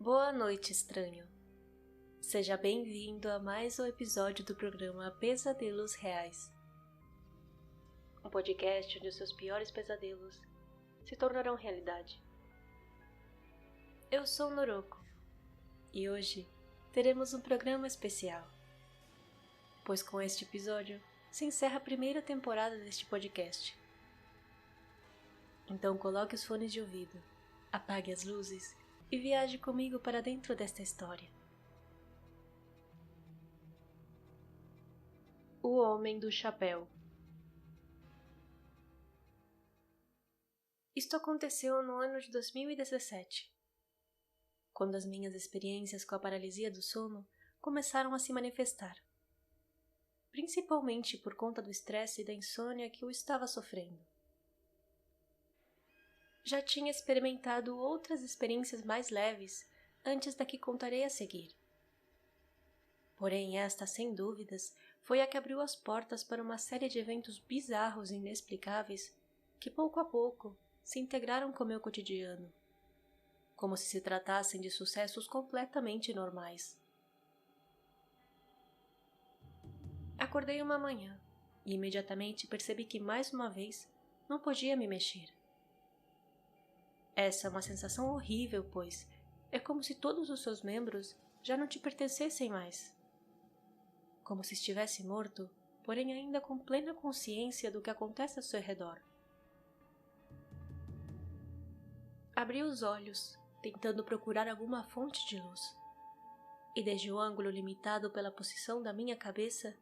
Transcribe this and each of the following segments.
Boa noite, estranho. Seja bem-vindo a mais um episódio do programa Pesadelos Reais. Um podcast onde os seus piores pesadelos se tornarão realidade. Eu sou Noroko e hoje teremos um programa especial, pois com este episódio se encerra a primeira temporada deste podcast. Então coloque os fones de ouvido, apague as luzes e viaje comigo para dentro desta história. O Homem do Chapéu. Isto aconteceu no ano de 2017, quando as minhas experiências com a paralisia do sono começaram a se manifestar, principalmente por conta do estresse e da insônia que eu estava sofrendo. Já tinha experimentado outras experiências mais leves antes da que contarei a seguir. Porém, esta, sem dúvidas, foi a que abriu as portas para uma série de eventos bizarros e inexplicáveis que, pouco a pouco, se integraram com meu cotidiano, como se tratassem de sucessos completamente normais. Acordei uma manhã e imediatamente percebi que, mais uma vez, não podia me mexer. Essa é uma sensação horrível, pois é como se todos os seus membros já não te pertencessem mais. Como se estivesse morto, porém ainda com plena consciência do que acontece ao seu redor. Abri os olhos, tentando procurar alguma fonte de luz. E desde o ângulo limitado pela posição da minha cabeça,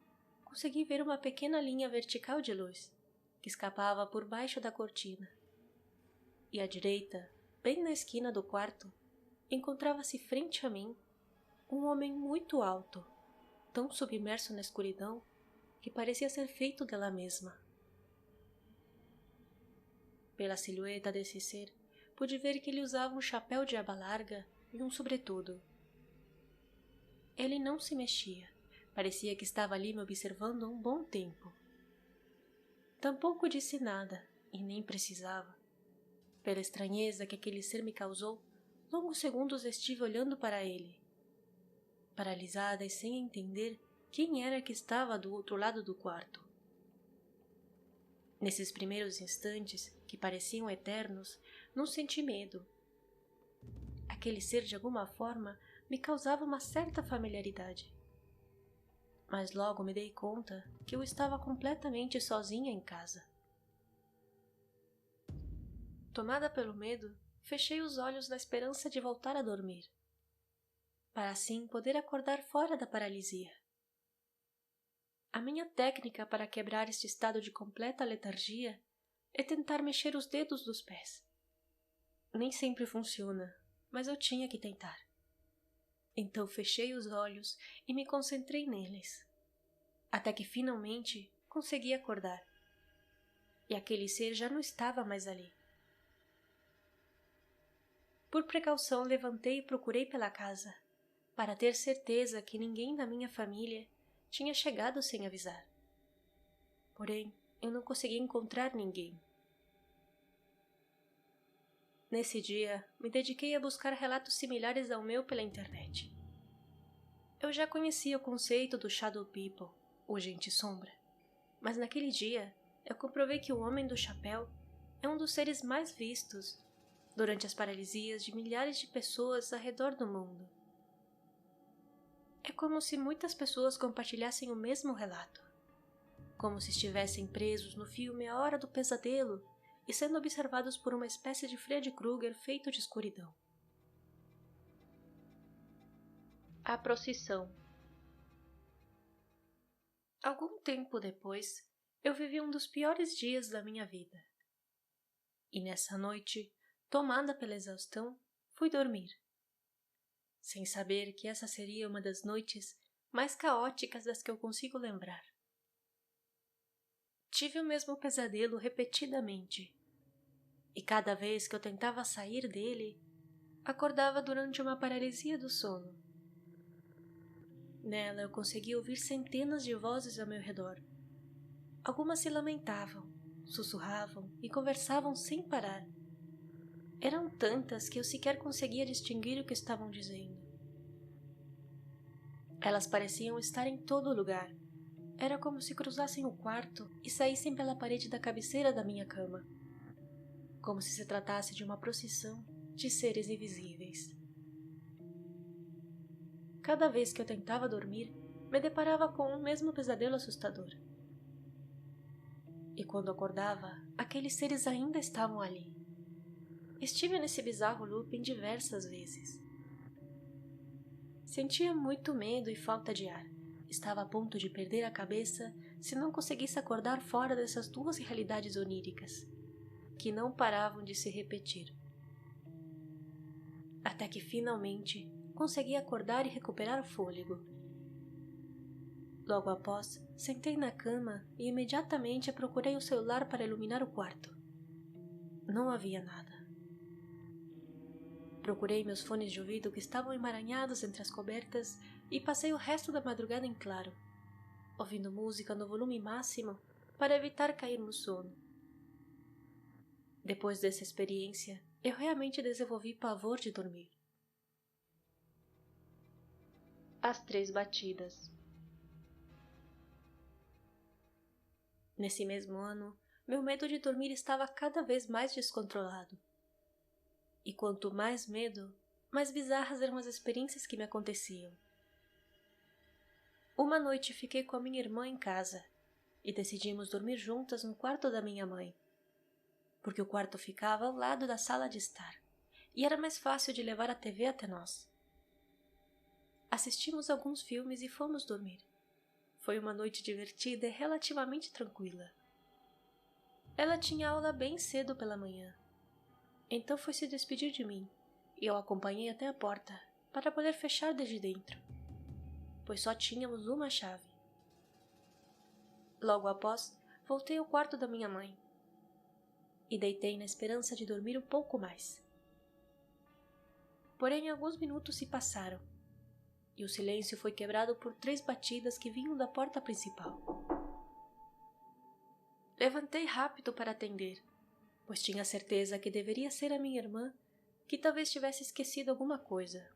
consegui ver uma pequena linha vertical de luz, que escapava por baixo da cortina. E à direita, bem na esquina do quarto, encontrava-se frente a mim um homem muito alto, tão submerso na escuridão que parecia ser feito dela mesma. Pela silhueta desse ser, pude ver que ele usava um chapéu de aba larga e um sobretudo. Ele não se mexia, parecia que estava ali me observando há um bom tempo. Tampouco disse nada, e nem precisava. Pela estranheza que aquele ser me causou, longos segundos estive olhando para ele, paralisada e sem entender quem era que estava do outro lado do quarto. Nesses primeiros instantes, que pareciam eternos, não senti medo. Aquele ser, de alguma forma, me causava uma certa familiaridade. Mas logo me dei conta que eu estava completamente sozinha em casa. Tomada pelo medo, fechei os olhos na esperança de voltar a dormir, para assim poder acordar fora da paralisia. A minha técnica para quebrar este estado de completa letargia é tentar mexer os dedos dos pés. Nem sempre funciona, mas eu tinha que tentar. Então fechei os olhos e me concentrei neles, até que finalmente consegui acordar. E aquele ser já não estava mais ali. Por precaução levantei e procurei pela casa, para ter certeza que ninguém da minha família tinha chegado sem avisar. Porém, eu não consegui encontrar ninguém. Nesse dia, me dediquei a buscar relatos similares ao meu pela internet. Eu já conhecia o conceito do Shadow People, ou Gente Sombra, mas naquele dia eu comprovei que o Homem do Chapéu é um dos seres mais vistos durante as paralisias de milhares de pessoas ao redor do mundo. É como se muitas pessoas compartilhassem o mesmo relato, como se estivessem presos no filme A Hora do Pesadelo e sendo observados por uma espécie de Freddy Krueger feito de escuridão. A procissão. Algum tempo depois, eu vivi um dos piores dias da minha vida. E nessa noite, tomada pela exaustão, fui dormir, sem saber que essa seria uma das noites mais caóticas das que eu consigo lembrar. Tive o mesmo pesadelo repetidamente, e cada vez que eu tentava sair dele, acordava durante uma paralisia do sono. Nela eu conseguia ouvir centenas de vozes ao meu redor. Algumas se lamentavam, sussurravam e conversavam sem parar. Eram tantas que eu sequer conseguia distinguir o que estavam dizendo. Elas pareciam estar em todo lugar. Era como se cruzassem o quarto e saíssem pela parede da cabeceira da minha cama. Como se tratasse de uma procissão de seres invisíveis. Cada vez que eu tentava dormir, me deparava com o mesmo pesadelo assustador. E quando acordava, aqueles seres ainda estavam ali. Estive nesse bizarro looping diversas vezes. Sentia muito medo e falta de ar. Estava a ponto de perder a cabeça se não conseguisse acordar fora dessas duas realidades oníricas, que não paravam de se repetir. Até que finalmente consegui acordar e recuperar o fôlego. Logo após, sentei na cama e imediatamente procurei o celular para iluminar o quarto. Não havia nada. Procurei meus fones de ouvido que estavam emaranhados entre as cobertas e passei o resto da madrugada em claro, ouvindo música no volume máximo para evitar cair no sono. Depois dessa experiência, eu realmente desenvolvi pavor de dormir. As 3 batidas. Nesse mesmo ano, meu medo de dormir estava cada vez mais descontrolado. E quanto mais medo, mais bizarras eram as experiências que me aconteciam. Uma noite fiquei com a minha irmã em casa e decidimos dormir juntas no quarto da minha mãe, porque o quarto ficava ao lado da sala de estar e era mais fácil de levar a TV até nós. Assistimos alguns filmes e fomos dormir. Foi uma noite divertida e relativamente tranquila. Ela tinha aula bem cedo pela manhã, então foi se despedir de mim e eu a acompanhei até a porta para poder fechar desde dentro, pois só tínhamos uma chave. Logo após, voltei ao quarto da minha mãe e deitei na esperança de dormir um pouco mais. Porém, alguns minutos se passaram e o silêncio foi quebrado por 3 batidas que vinham da porta principal. Levantei rápido para atender, pois tinha certeza que deveria ser a minha irmã, que talvez tivesse esquecido alguma coisa.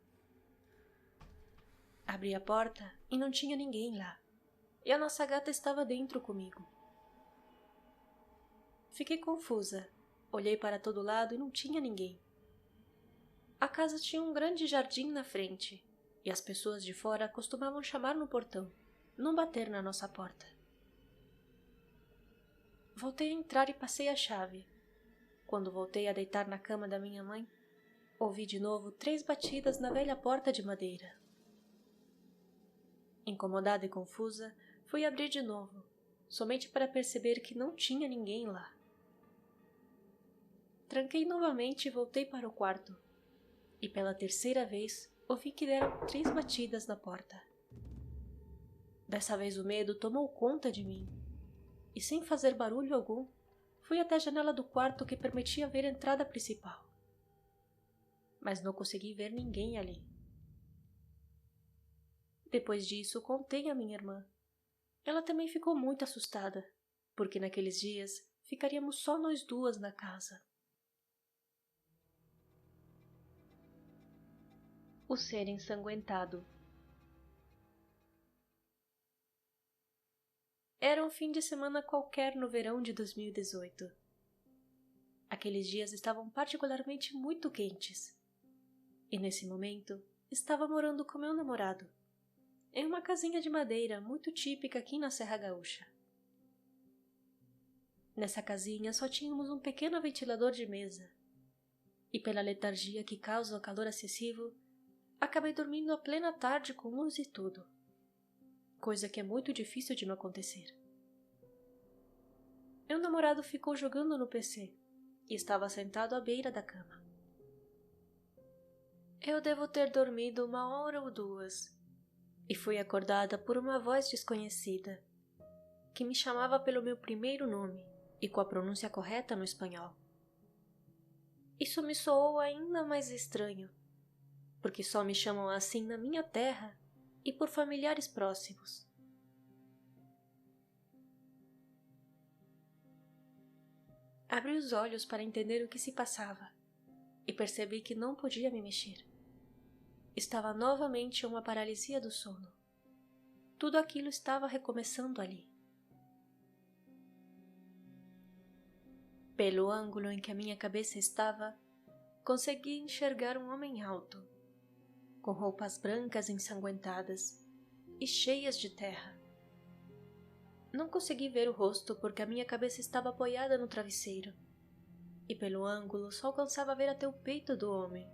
Abri a porta e não tinha ninguém lá, e a nossa gata estava dentro comigo. Fiquei confusa, olhei para todo lado e não tinha ninguém. A casa tinha um grande jardim na frente, e as pessoas de fora costumavam chamar no portão, não bater na nossa porta. Voltei a entrar e passei a chave. Quando voltei a deitar na cama da minha mãe, ouvi de novo 3 batidas na velha porta de madeira. Incomodada e confusa, fui abrir de novo, somente para perceber que não tinha ninguém lá. Tranquei novamente e voltei para o quarto, e pela 3ª vez ouvi que deram 3 batidas na porta. Dessa vez o medo tomou conta de mim, e sem fazer barulho algum, fui até a janela do quarto que permitia ver a entrada principal. Mas não consegui ver ninguém ali. Depois disso, contei à minha irmã. Ela também ficou muito assustada, porque naqueles dias ficaríamos só nós 2 na casa. O ser ensanguentado. Era um fim de semana qualquer no verão de 2018. Aqueles dias estavam particularmente muito quentes. E nesse momento, estava morando com meu namorado, em uma casinha de madeira muito típica aqui na Serra Gaúcha. Nessa casinha só tínhamos um pequeno ventilador de mesa, e pela letargia que causa o calor excessivo, acabei dormindo a plena tarde com luz e tudo, coisa que é muito difícil de não acontecer. Meu namorado ficou jogando no PC e estava sentado à beira da cama. Eu devo ter dormido 1 hora ou 2 e fui acordada por uma voz desconhecida que me chamava pelo meu primeiro nome e com a pronúncia correta no espanhol. Isso me soou ainda mais estranho, porque só me chamam assim na minha terra e por familiares próximos. Abri os olhos para entender o que se passava e percebi que não podia me mexer. Estava novamente uma paralisia do sono. Tudo aquilo estava recomeçando ali. Pelo ângulo em que a minha cabeça estava, consegui enxergar um homem alto, com roupas brancas ensanguentadas e cheias de terra. Não consegui ver o rosto porque a minha cabeça estava apoiada no travesseiro, e pelo ângulo só alcançava ver até o peito do homem.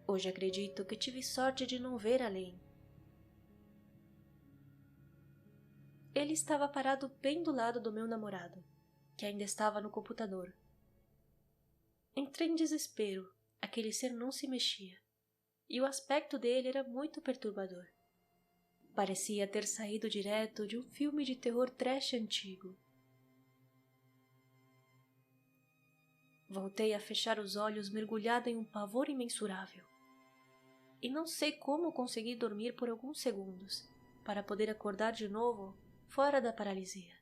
Hoje acredito que tive sorte de não ver além. Ele estava parado bem do lado do meu namorado, que ainda estava no computador. Entrei em desespero, aquele ser não se mexia, e o aspecto dele era muito perturbador. Parecia ter saído direto de um filme de terror trash antigo. Voltei a fechar os olhos mergulhada em um pavor imensurável. E não sei como consegui dormir por alguns segundos, para poder acordar de novo fora da paralisia.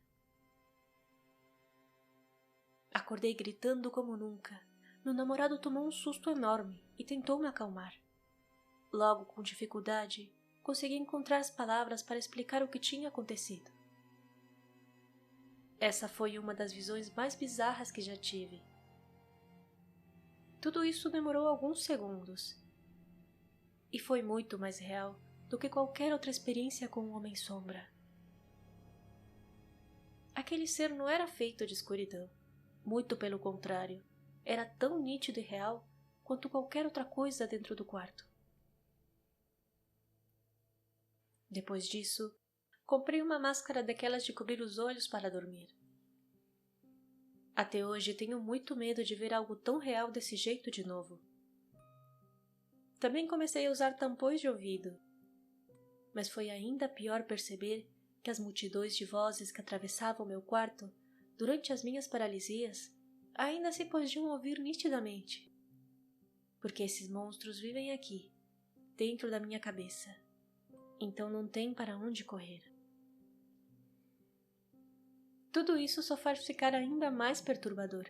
Acordei gritando como nunca. Meu namorado tomou um susto enorme e tentou me acalmar. Logo, com dificuldade, consegui encontrar as palavras para explicar o que tinha acontecido. Essa foi uma das visões mais bizarras que já tive. Tudo isso demorou alguns segundos. E foi muito mais real do que qualquer outra experiência com um Homem-Sombra. Aquele ser não era feito de escuridão. Muito pelo contrário, era tão nítido e real quanto qualquer outra coisa dentro do quarto. Depois disso, comprei uma máscara daquelas de cobrir os olhos para dormir. Até hoje tenho muito medo de ver algo tão real desse jeito de novo. Também comecei a usar tampões de ouvido, mas foi ainda pior perceber que as multidões de vozes que atravessavam meu quarto durante as minhas paralisias ainda se podiam ouvir nitidamente, porque esses monstros vivem aqui, dentro da minha cabeça, então não tem para onde correr. Tudo isso só faz ficar ainda mais perturbador,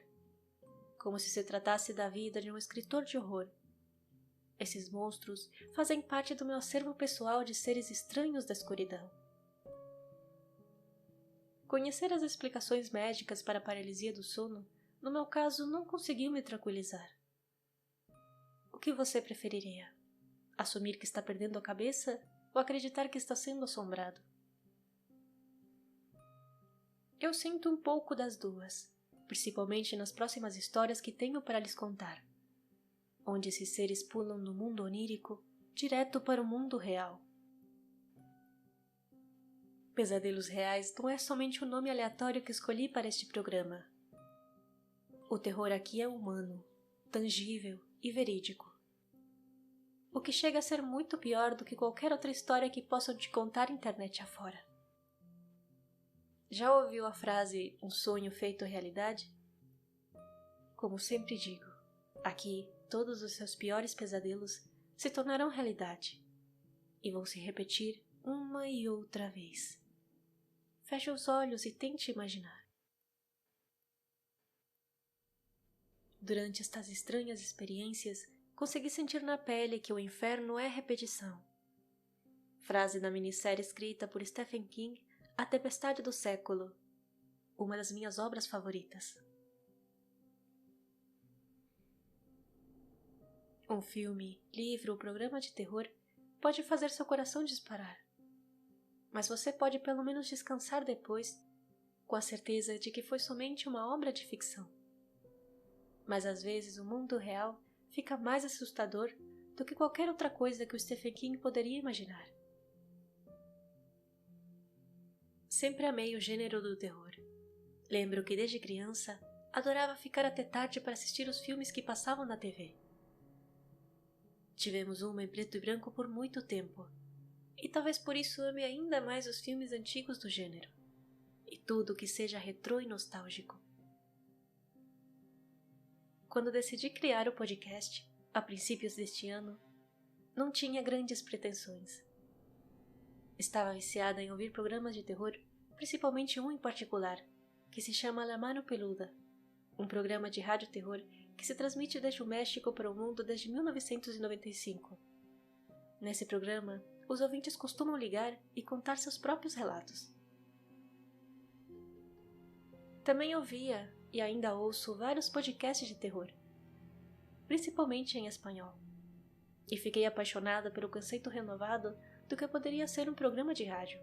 como se tratasse da vida de um escritor de horror. Esses monstros fazem parte do meu acervo pessoal de seres estranhos da escuridão. Conhecer as explicações médicas para a paralisia do sono, no meu caso, não conseguiu me tranquilizar. O que você preferiria? Assumir que está perdendo a cabeça ou acreditar que está sendo assombrado? Eu sinto um pouco das duas, principalmente nas próximas histórias que tenho para lhes contar, onde esses seres pulam do mundo onírico direto para o mundo real. Pesadelos Reais não é somente o nome aleatório que escolhi para este programa. O terror aqui é humano, tangível e verídico. O que chega a ser muito pior do que qualquer outra história que possam te contar internet afora. Já ouviu a frase "um sonho feito realidade"? Como sempre digo, aqui todos os seus piores pesadelos se tornarão realidade e vão se repetir uma e outra vez. Feche os olhos e tente imaginar. Durante estas estranhas experiências, consegui sentir na pele que o inferno é repetição. Frase da minissérie escrita por Stephen King, A Tempestade do Século, uma das minhas obras favoritas. Um filme, livro ou programa de terror pode fazer seu coração disparar, mas você pode pelo menos descansar depois, com a certeza de que foi somente uma obra de ficção. Mas às vezes o mundo real fica mais assustador do que qualquer outra coisa que o Stephen King poderia imaginar. Sempre amei o gênero do terror. Lembro que desde criança adorava ficar até tarde para assistir os filmes que passavam na TV. Tivemos uma em preto e branco por muito tempo, e talvez por isso ame ainda mais os filmes antigos do gênero, e tudo que seja retrô e nostálgico. Quando decidi criar o podcast, a princípios deste ano, não tinha grandes pretensões. Estava viciada em ouvir programas de terror, principalmente um em particular, que se chama La Mano Peluda, um programa de rádio terror que se transmite desde o México para o mundo desde 1995. Nesse programa, os ouvintes costumam ligar e contar seus próprios relatos. Também ouvia, e ainda ouço, vários podcasts de terror, principalmente em espanhol. E fiquei apaixonada pelo conceito renovado do que poderia ser um programa de rádio,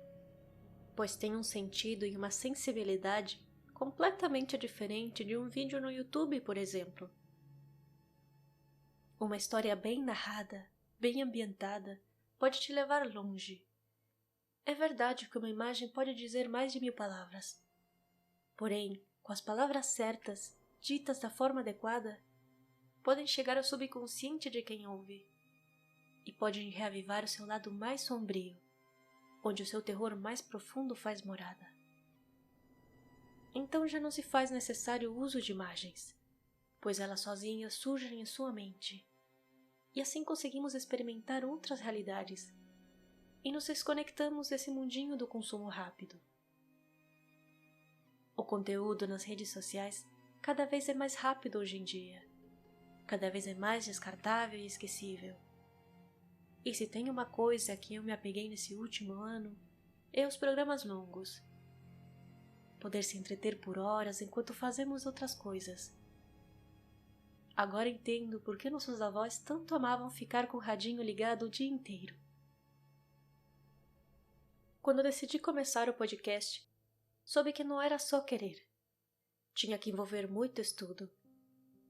pois tem um sentido e uma sensibilidade completamente diferente de um vídeo no YouTube, por exemplo. Uma história bem narrada, bem ambientada, pode te levar longe. É verdade que uma imagem pode dizer mais de 1000 palavras. Porém, com as palavras certas, ditas da forma adequada, podem chegar ao subconsciente de quem ouve e podem reavivar o seu lado mais sombrio, onde o seu terror mais profundo faz morada. Então já não se faz necessário o uso de imagens, pois elas sozinhas surgem em sua mente, e assim conseguimos experimentar outras realidades e nos desconectamos desse mundinho do consumo rápido. O conteúdo nas redes sociais cada vez é mais rápido hoje em dia, cada vez é mais descartável e esquecível. E se tem uma coisa a que eu me apeguei nesse último ano, é os programas longos. Poder se entreter por horas enquanto fazemos outras coisas. Agora entendo por que nossos avós tanto amavam ficar com o radinho ligado o dia inteiro. Quando decidi começar o podcast, soube que não era só querer. Tinha que envolver muito estudo,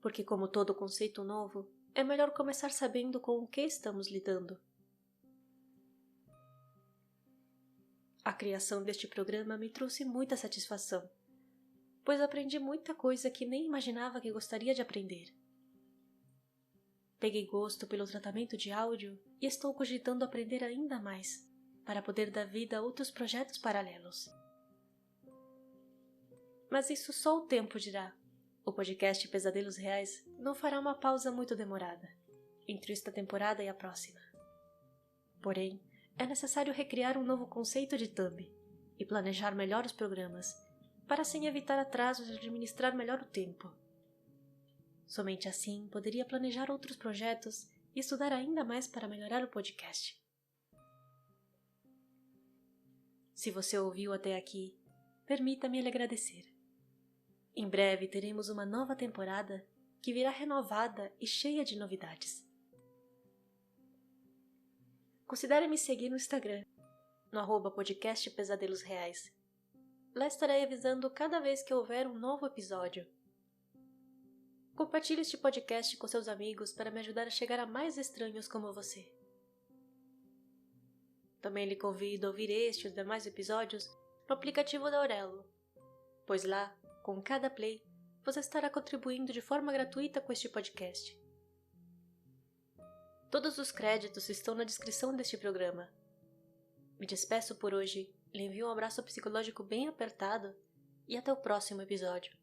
porque como todo conceito novo, é melhor começar sabendo com o que estamos lidando. A criação deste programa me trouxe muita satisfação, pois aprendi muita coisa que nem imaginava que gostaria de aprender. Peguei gosto pelo tratamento de áudio e estou cogitando aprender ainda mais, para poder dar vida a outros projetos paralelos. Mas isso só o tempo dirá. O podcast Pesadelos Reais não fará uma pausa muito demorada, entre esta temporada e a próxima. Porém, é necessário recriar um novo conceito de thumb e planejar melhor os programas, para assim evitar atrasos e administrar melhor o tempo. Somente assim poderia planejar outros projetos e estudar ainda mais para melhorar o podcast. Se você ouviu até aqui, permita-me lhe agradecer. Em breve teremos uma nova temporada que virá renovada e cheia de novidades. Considere me seguir no Instagram, no @podcast Pesadelos Reais. Lá estarei avisando cada vez que houver um novo episódio. Compartilhe este podcast com seus amigos para me ajudar a chegar a mais estranhos como você. Também lhe convido a ouvir este e os demais episódios no aplicativo da Aurelo, pois lá, com cada play, você estará contribuindo de forma gratuita com este podcast. Todos os créditos estão na descrição deste programa. Me despeço por hoje, lhe envio um abraço psicológico bem apertado e até o próximo episódio.